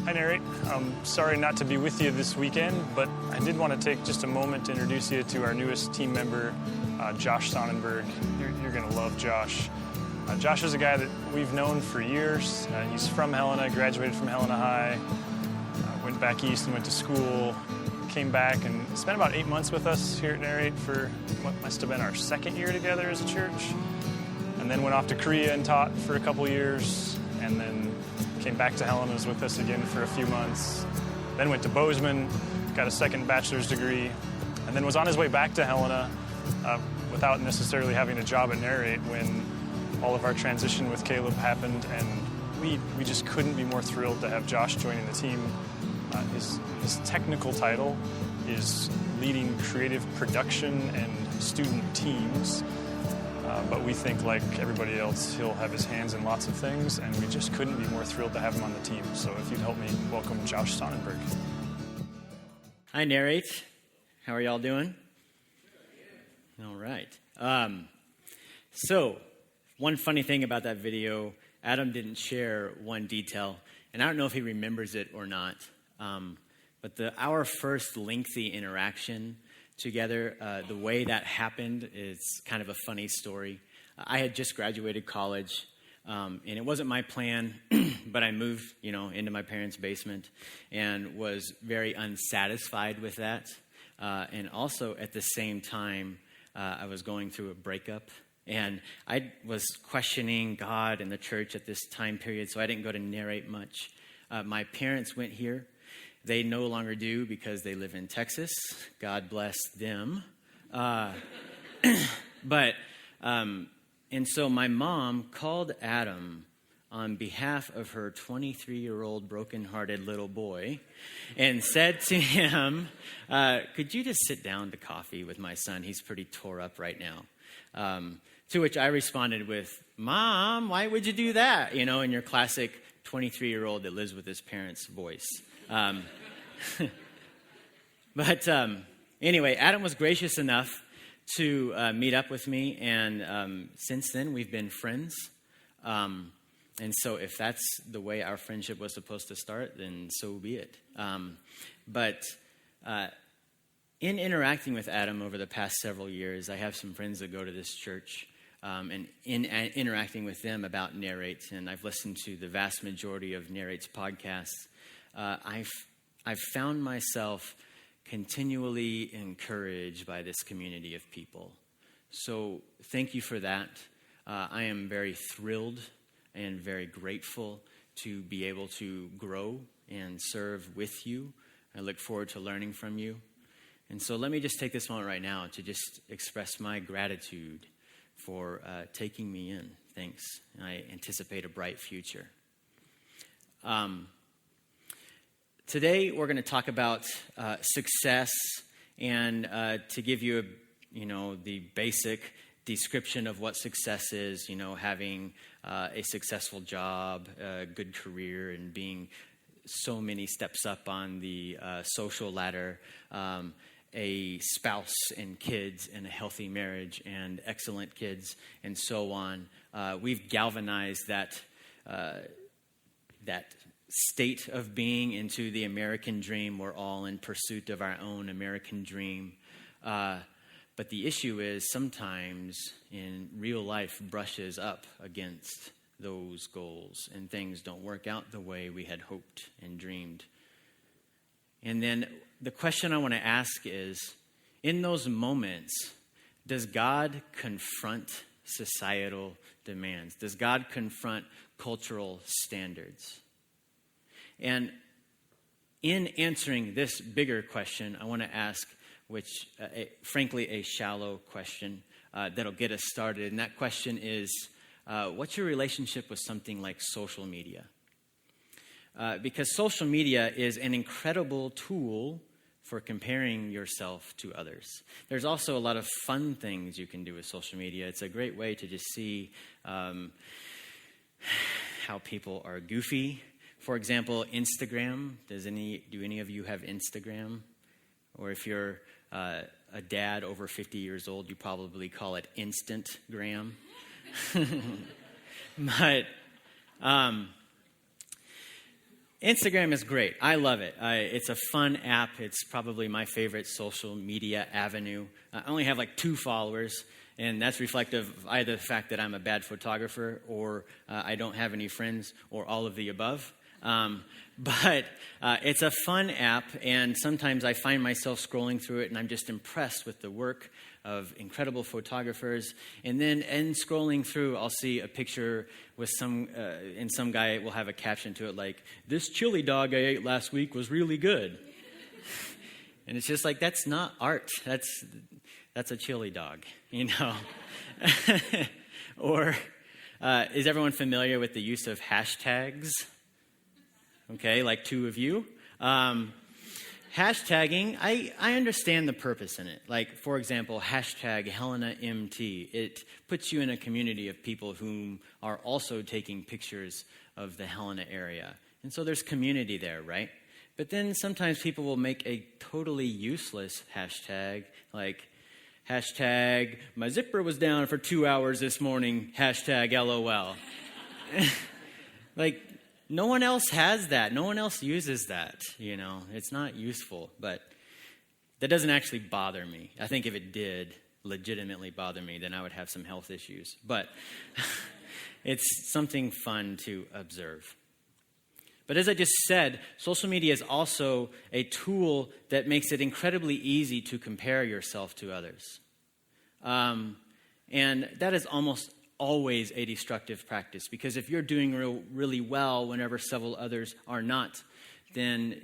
Hi, Narrate. I'm sorry not to be with you this weekend, but I did want to take just a moment to introduce you to our newest team member, Josh Sonnenberg. You're going to love Josh. Josh is a guy that we've known for years. He's from Helena, graduated from Helena High, went back east and went to school, came back and spent about 8 months with us here at Narrate for what must have been our second year together as a church, and then went off to Korea and taught for a couple years, and then came back to Helena, was with us again for a few months, then went to Bozeman, got a second bachelor's degree, and then was on his way back to Helena without necessarily having a job at Narrate when all of our transition with Caleb happened, and we just couldn't be more thrilled to have Josh joining the team. His technical title is leading creative production and student teams. But we think, like everybody else, he'll have his hands in lots of things, and we just couldn't be more thrilled to have him on the team. So if you'd help me welcome Josh Sonnenberg. Hi, Narrate. How are y'all doing? All right. So one funny thing about that video, Adam didn't share one detail, and I don't know if he remembers it or not, but our first lengthy interaction together, the way that happened is kind of a funny story. I had just graduated college, and it wasn't my plan, but I moved, into my parents' basement and was very unsatisfied with that. And also at the same time, I was going through a breakup, and I was questioning God and the church at this time period, so I didn't go to Narrate much. My parents went here. They no longer do because they live in Texas. God bless them. And so my mom called Adam on behalf of her 23-year-old broken-hearted little boy and said to him, could you just sit down to coffee with my son? He's pretty tore up right now. To which I responded with, Mom, why would you do that? In your classic 23-year-old that lives with his parents' voice. But anyway, Adam was gracious enough to meet up with me, and since then we've been friends. And so if that's the way our friendship was supposed to start, then so be it. But in interacting with Adam over the past several years, I have some friends that go to this church, and in interacting with them about Narrate, and I've listened to the vast majority of Narrate's podcasts, I've found myself continually encouraged by this community of people. So thank you for that. I am very thrilled and very grateful to be able to grow and serve with you. I look forward to learning from you. And so let me just take this moment right now to just express my gratitude for taking me in. Thanks. I anticipate a bright future. Today, we're going to talk about success, and to give you, the basic description of what success is, having a successful job, a good career, and being so many steps up on the social ladder, a spouse and kids and a healthy marriage and excellent kids, and so on. We've galvanized that state of being into the American dream. We're all in pursuit of our own American dream. But the issue is sometimes in real life brushes up against those goals and things don't work out the way we had hoped and dreamed. And then the question I want to ask is, in those moments, does God confront societal demands? Does God confront cultural standards? And in answering this bigger question, I want to ask, which, frankly, a shallow question that'll get us started. And that question is, what's your relationship with something like social media? Because social media is an incredible tool for comparing yourself to others. There's also a lot of fun things you can do with social media. It's a great way to just see how people are goofy. For example, Instagram. Do any of you have Instagram? Or if you're a dad over 50 years old, you probably call it Instantgram. But Instagram is great. I love it. It's a fun app. It's probably my favorite social media avenue. I only have like 2 followers, and that's reflective of either the fact that I'm a bad photographer or I don't have any friends or all of the above. But it's a fun app, and sometimes I find myself scrolling through it, and I'm just impressed with the work of incredible photographers. And then in scrolling through, I'll see a picture with some guy will have a caption to it like, "This chili dog I ate last week was really good." And it's just like, that's not art. That's a chili dog, you know. Or is everyone familiar with the use of hashtags? Okay, like 2 of you. Hashtagging, I understand the purpose in it. Like, for example, hashtag HelenaMT. It puts you in a community of people whom are also taking pictures of the Helena area. And so there's community there, right? But then sometimes people will make a totally useless hashtag, like hashtag my zipper was down for 2 hours this morning, hashtag LOL. Like, no one else has that. No one else uses that, you know. It's not useful, but that doesn't actually bother me. I think if it did legitimately bother me, then I would have some health issues. But it's something fun to observe. But as I just said, social media is also a tool that makes it incredibly easy to compare yourself to others. And that is almost always a destructive practice, because if you're doing really well whenever several others are not, then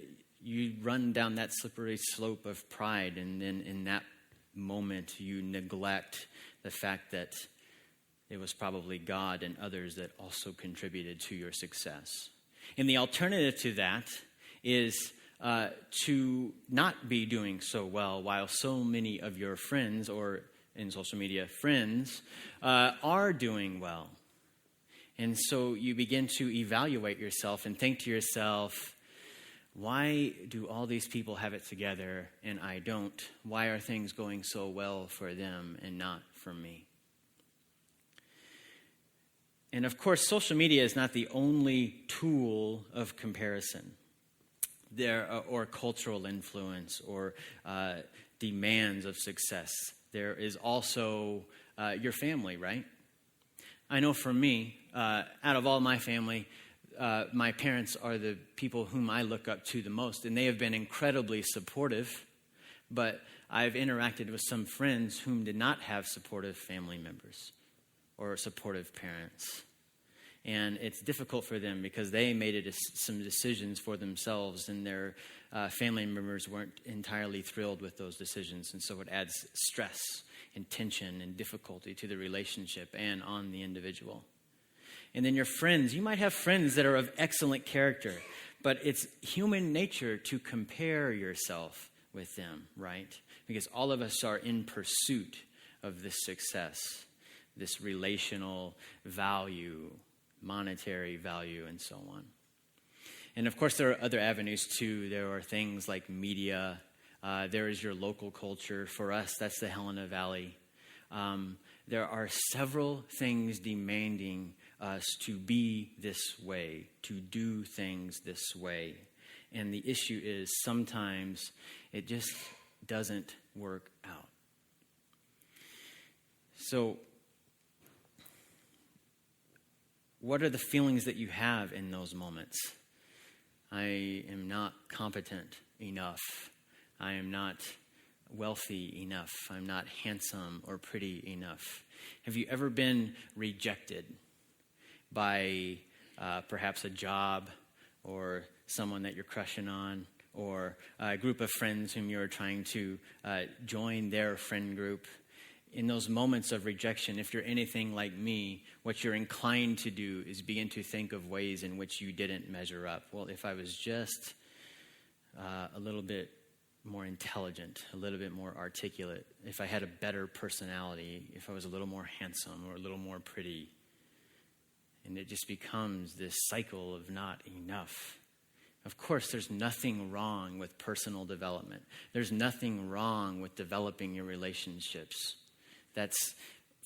you run down that slippery slope of pride, and then in that moment you neglect the fact that it was probably God and others that also contributed to your success. And the alternative to that is to not be doing so well while so many of your friends, or in social media, friends, are doing well. And so you begin to evaluate yourself and think to yourself, why do all these people have it together and I don't? Why are things going so well for them and not for me? And of course, social media is not the only tool of comparison or cultural influence or demands of success. There is also your family, right? I know for me, out of all my family, my parents are the people whom I look up to the most, and they have been incredibly supportive. But I've interacted with some friends whom did not have supportive family members or supportive parents. And it's difficult for them because they made some decisions for themselves, and their family members weren't entirely thrilled with those decisions. And so it adds stress and tension and difficulty to the relationship and on the individual. And then your friends, you might have friends that are of excellent character, but it's human nature to compare yourself with them, right? Because all of us are in pursuit of this success, this relational value, monetary value, and so on. And of course, there are other avenues too. There are things like media. There is your local culture. For us, that's the Helena Valley. There are several things demanding us to be this way, to do things this way. And the issue is sometimes it just doesn't work out. So, what are the feelings that you have in those moments? I am not competent enough. I am not wealthy enough. I'm not handsome or pretty enough. Have you ever been rejected by perhaps a job or someone that you're crushing on, or a group of friends whom you're trying to join their friend group? In those moments of rejection, if you're anything like me, what you're inclined to do is begin to think of ways in which you didn't measure up. Well, if I was just a little bit more intelligent, a little bit more articulate, if I had a better personality, if I was a little more handsome or a little more pretty. And it just becomes this cycle of not enough. Of course, there's nothing wrong with personal development. There's nothing wrong with developing your relationships. That's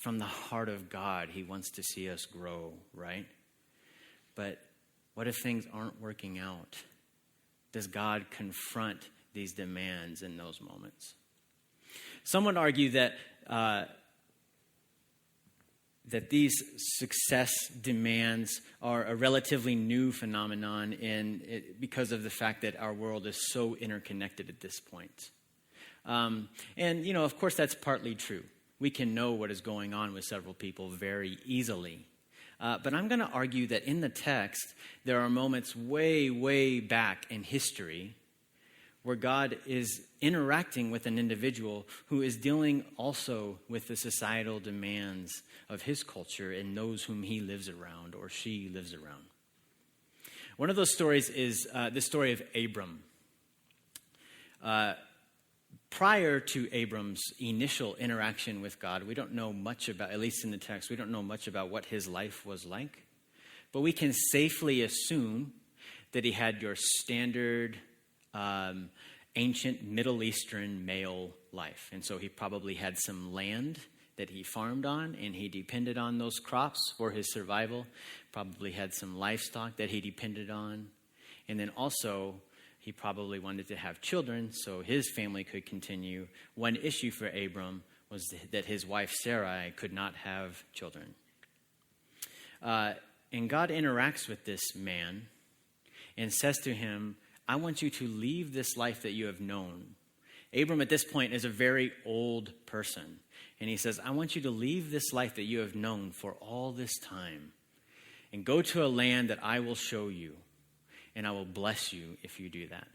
from the heart of God. He wants to see us grow, right? But What if things aren't working out? Does God confront these demands in those moments? Some would argue that these success demands are a relatively new phenomenon because of the fact that our world is so interconnected at this point. And, of course, that's partly true. We can know what is going on with several people very easily. But I'm going to argue that in the text, there are moments way, way back in history where God is interacting with an individual who is dealing also with the societal demands of his culture and those whom he lives around or she lives around. One of those stories is the story of Abram. Prior to Abram's initial interaction with God, we don't know much about, at least in the text, we don't know much about what his life was like. But we can safely assume that he had your standard ancient Middle Eastern male life. And so he probably had some land that he farmed on, and he depended on those crops for his survival. Probably had some livestock that he depended on. And then also, he probably wanted to have children so his family could continue. One issue for Abram was that his wife Sarai could not have children. And God interacts with this man and says to him, I want you to leave this life that you have known. Abram at this point is a very old person. And he says, I want you to leave this life that you have known for all this time and go to a land that I will show you. And I will bless you if you do that.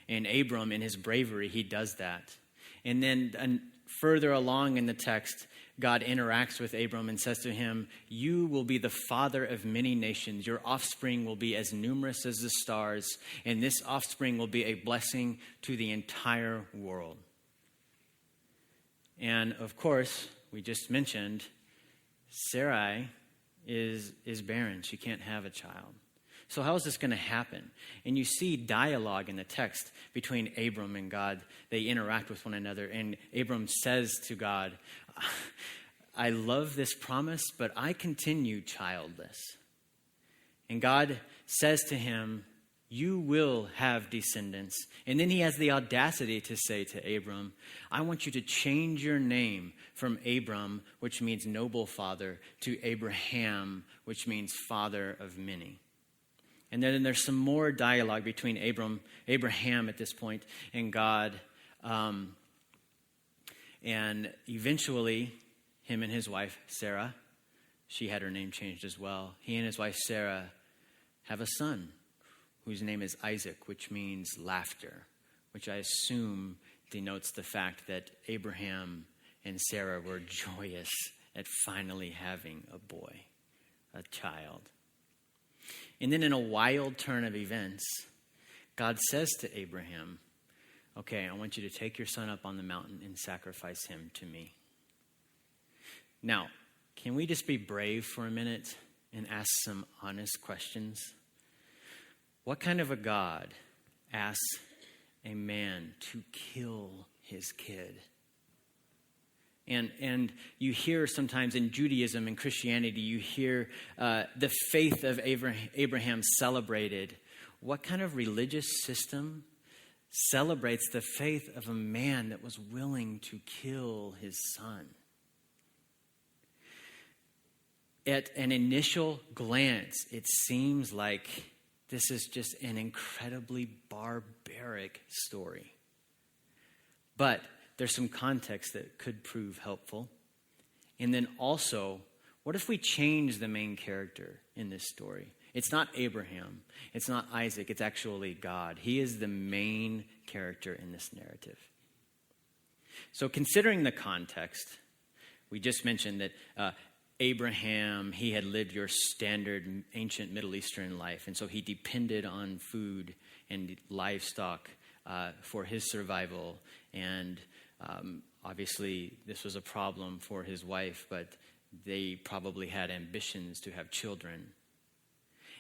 And Abram, in his bravery, he does that. And then further along in the text, God interacts with Abram and says to him, you will be the father of many nations. Your offspring will be as numerous as the stars. And this offspring will be a blessing to the entire world. And of course, we just mentioned, Sarai is barren. She can't have a child. So how is this going to happen? And you see dialogue in the text between Abram and God. They interact with one another. And Abram says to God, I love this promise, but I continue childless. And God says to him, you will have descendants. And then he has the audacity to say to Abram, I want you to change your name from Abram, which means noble father, to Abraham, which means father of many. And then there's some more dialogue between Abraham at this point and God. And eventually, him and his wife, Sarah, she had her name changed as well. He and his wife, Sarah, have a son whose name is Isaac, which means laughter, which I assume denotes the fact that Abraham and Sarah were joyous at finally having a boy, a child. And then in a wild turn of events, God says to Abraham, okay, I want you to take your son up on the mountain and sacrifice him to me. Now, can we just be brave for a minute and ask some honest questions? What kind of a God asks a man to kill his kid? And you hear sometimes in Judaism and Christianity, you hear the faith of Abraham celebrated. What kind of religious system celebrates the faith of a man that was willing to kill his son? At an initial glance, it seems like this is just an incredibly barbaric story. But there's some context that could prove helpful. And then also, what if we change the main character in this story? It's not Abraham. It's not Isaac. It's actually God. He is the main character in this narrative. So considering the context, we just mentioned that Abraham, he had lived your standard ancient Middle Eastern life. And so he depended on food and livestock for his survival. And obviously, this was a problem for his wife, but they probably had ambitions to have children.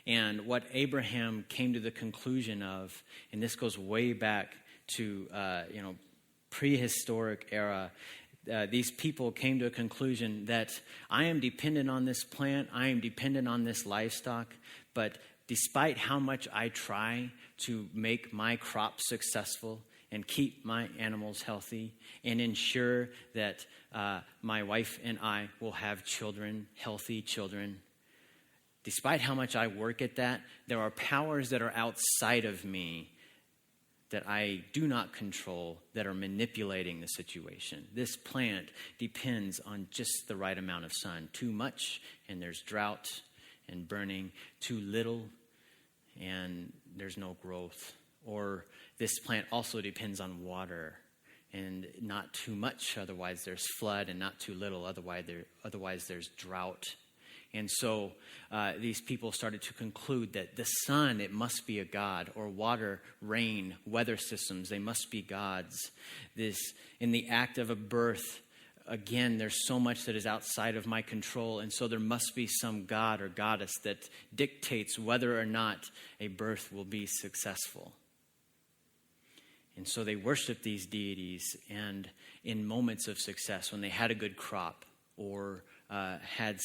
And what Abraham came to the conclusion of, and this goes way back to prehistoric era, these people came to a conclusion that I am dependent on this plant, I am dependent on this livestock, but despite how much I try to make my crop successful and keep my animals healthy and ensure that my wife and I will have children, healthy children, despite how much I work at that, there are powers that are outside of me that I do not control that are manipulating the situation. This plant depends on just the right amount of sun. Too much, and there's drought and burning. Too little, and there's no growth. Or this plant also depends on water, and not too much, otherwise there's flood, and not too little, otherwise there's drought. And so these people started to conclude that the sun, it must be a god, or water, rain, weather systems, they must be gods. This, in the act of a birth, again, there's so much that is outside of my control, and so there must be some god or goddess that dictates whether or not a birth will be successful. And so they worship these deities, and in moments of success, when they had a good crop or had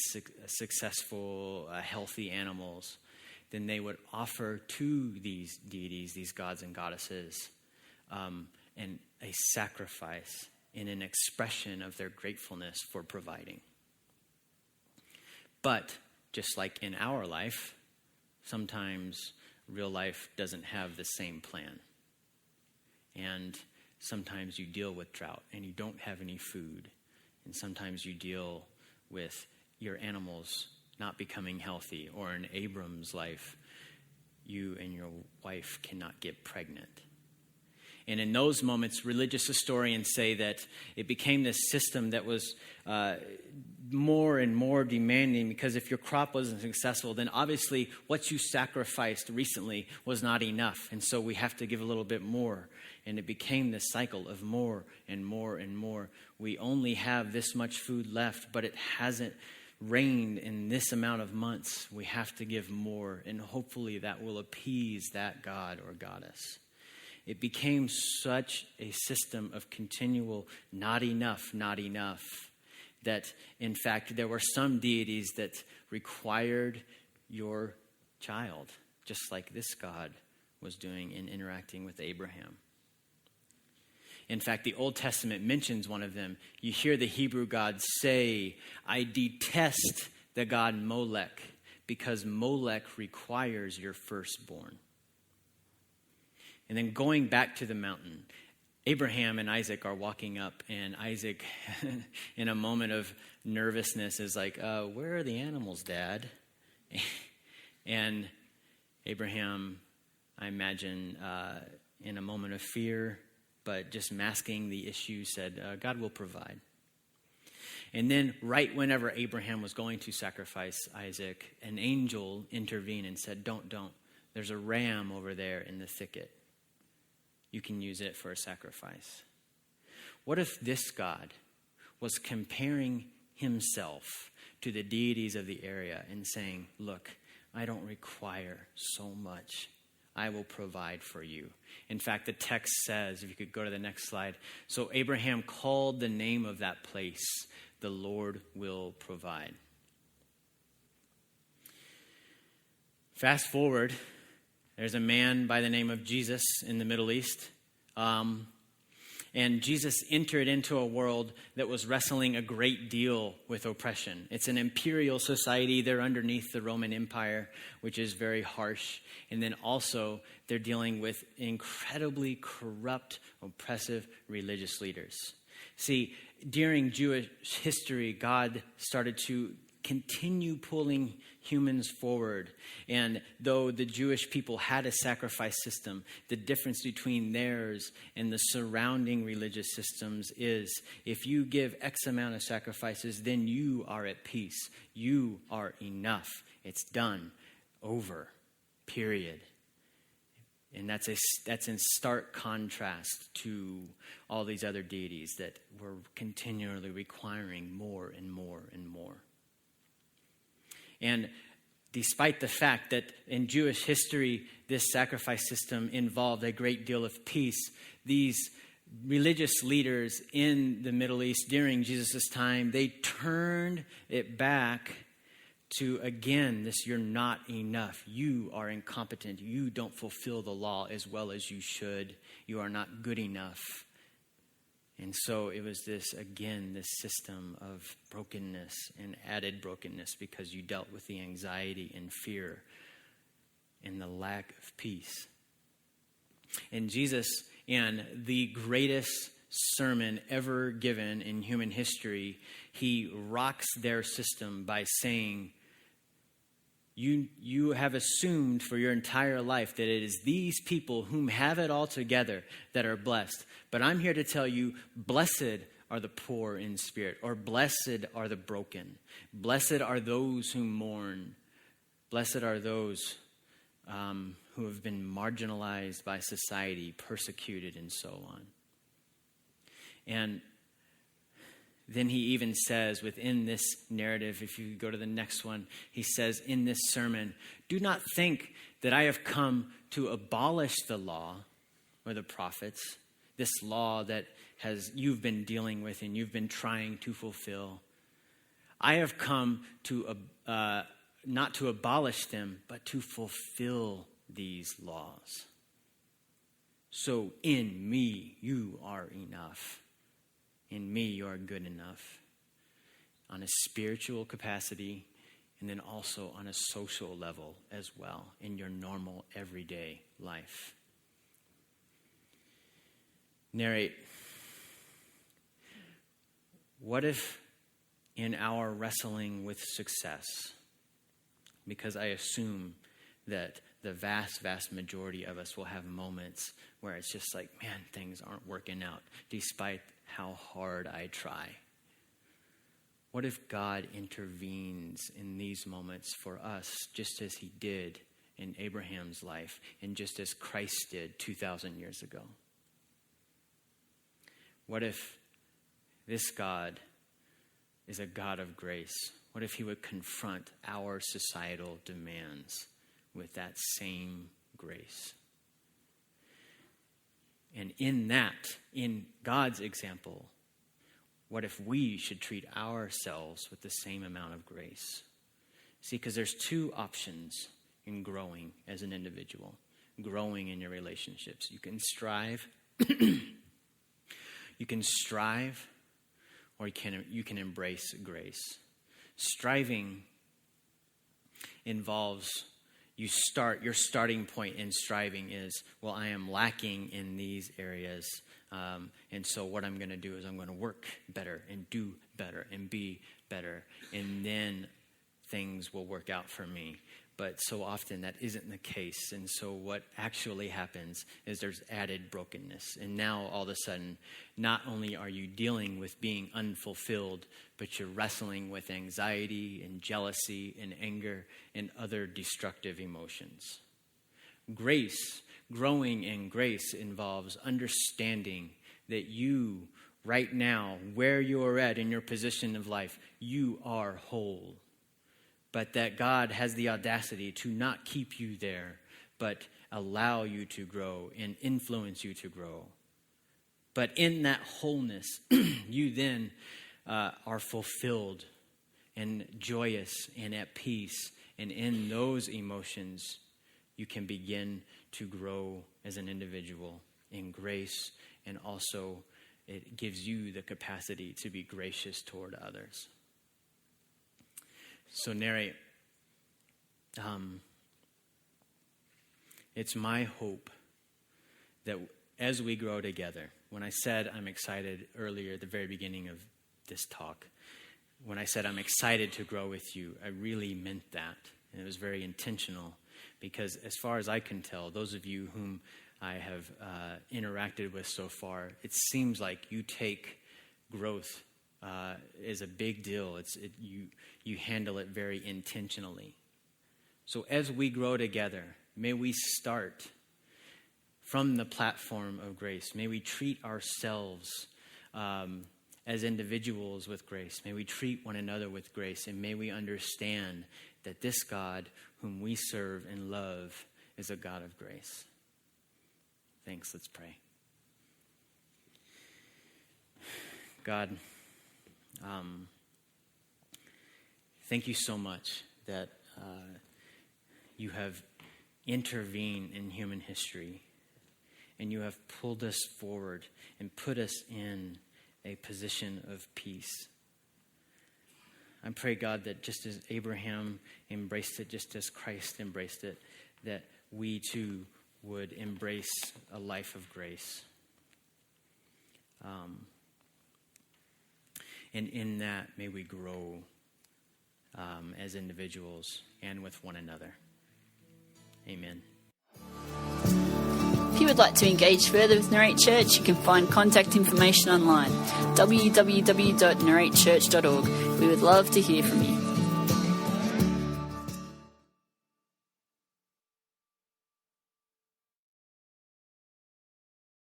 successful, healthy animals, then they would offer to these deities, these gods and goddesses, and a sacrifice in an expression of their gratefulness for providing. But just like in our life, sometimes real life doesn't have the same plan. And sometimes you deal with drought and you don't have any food. And sometimes you deal with your animals not becoming healthy, or in Abram's life, you and your wife cannot get pregnant. And in those moments, religious historians say that it became this system that was more and more demanding, because if your crop wasn't successful, then obviously what you sacrificed recently was not enough. And so we have to give a little bit more. And it became this cycle of more and more and more. We only have this much food left, but it hasn't rained in this amount of months. We have to give more, and hopefully that will appease that god or goddess. It became such a system of continual not enough, that in fact there were some deities that required your child, just like this God was doing in interacting with Abraham. In fact, the Old Testament mentions one of them. You hear the Hebrew gods say, I detest the god Molech, because Molech requires your firstborn. And then going back to the mountain, Abraham and Isaac are walking up, and Isaac, in a moment of nervousness, is like, where are the animals, Dad? And Abraham, I imagine, in a moment of fear, but just masking the issue, said, God will provide. And then right whenever Abraham was going to sacrifice Isaac, an angel intervened and said, don't. There's a ram over there in the thicket. You can use it for a sacrifice. What if this God was comparing himself to the deities of the area and saying, look, I don't require so much. I will provide for you. In fact, the text says, if you could go to the next slide, so Abraham called the name of that place, the Lord will provide. Fast forward, there's a man by the name of Jesus in the Middle East. And Jesus entered into a world that was wrestling a great deal with oppression. It's an imperial society. They're underneath the Roman Empire, which is very harsh. And then also they're dealing with incredibly corrupt, oppressive religious leaders. See, during Jewish history, God started to continue pulling humans forward. And though the Jewish people had a sacrifice system, the difference between theirs and the surrounding religious systems is if you give X amount of sacrifices, then you are at peace. You are enough. It's done. Over. Period. And that's in stark contrast to all these other deities that were continually requiring more and more and more. And despite the fact that in Jewish history, this sacrifice system involved a great deal of peace, these religious leaders in the Middle East during Jesus' time, they turned it back to, again, this you're not enough. You are incompetent. You don't fulfill the law as well as you should. You are not good enough. And so it was this system of brokenness and added brokenness because you dealt with the anxiety and fear and the lack of peace. And Jesus, in the greatest sermon ever given in human history, he rocks their system by saying, you have assumed for your entire life that it is these people whom have it all together that are blessed. But I'm here to tell you, blessed are the poor in spirit, or blessed are the broken. Blessed are those who mourn. Blessed are those who have been marginalized by society, persecuted, and so on. And then he even says within this narrative, if you go to the next one, he says in this sermon, do not think that I have come to abolish the law or the prophets, this law that you've been dealing with and you've been trying to fulfill. I have come to not to abolish them, but to fulfill these laws. So in me, you are enough. In me, you are good enough. On a spiritual capacity, and then also on a social level as well, in your normal, everyday life. Narrate. What if in our wrestling with success, because I assume that the vast, vast majority of us will have moments where it's just like, man, things aren't working out, despite how hard I try. What if God intervenes in these moments for us, just as he did in Abraham's life, and just as Christ did 2,000 years ago? What if this God is a God of grace? What if he would confront our societal demands with that same grace? And in that, in God's example, what if we should treat ourselves with the same amount of grace? See, because there's two options in growing as an individual, growing in your relationships. You can strive, or you can embrace grace. Striving involves your starting point in striving is, well, I am lacking in these areas. And so what I'm going to do is I'm going to work better and do better and be better. And then things will work out for me. But so often that isn't the case. And so what actually happens is there's added brokenness. And now all of a sudden, not only are you dealing with being unfulfilled, but you're wrestling with anxiety and jealousy and anger and other destructive emotions. Grace, growing in grace, involves understanding that you, right now, where you are at in your position of life, you are whole. But that God has the audacity to not keep you there, but allow you to grow and influence you to grow. But in that wholeness, you then are fulfilled and joyous and at peace. And in those emotions, you can begin to grow as an individual in grace. And also, it gives you the capacity to be gracious toward others. So Narrate, it's my hope that as we grow together, when I said I'm excited earlier at the very beginning of this talk, when I said I'm excited to grow with you, I really meant that. And it was very intentional because as far as I can tell, those of you whom I have interacted with so far, it seems like you take growth is a big deal. You handle it very intentionally. So as we grow together, may we start from the platform of grace. May we treat ourselves as individuals with grace. May we treat one another with grace. And may we understand that this God whom we serve and love is a God of grace. Thanks. Let's pray. God, thank you so much that you have intervened in human history, and you have pulled us forward and put us in a position of peace. I pray, God, that just as Abraham embraced it, just as Christ embraced it, that we too would embrace a life of grace. And in that, may we grow as individuals and with one another. Amen. If you would like to engage further with Narrate Church, you can find contact information online, www.narratechurch.org. We would love to hear from you.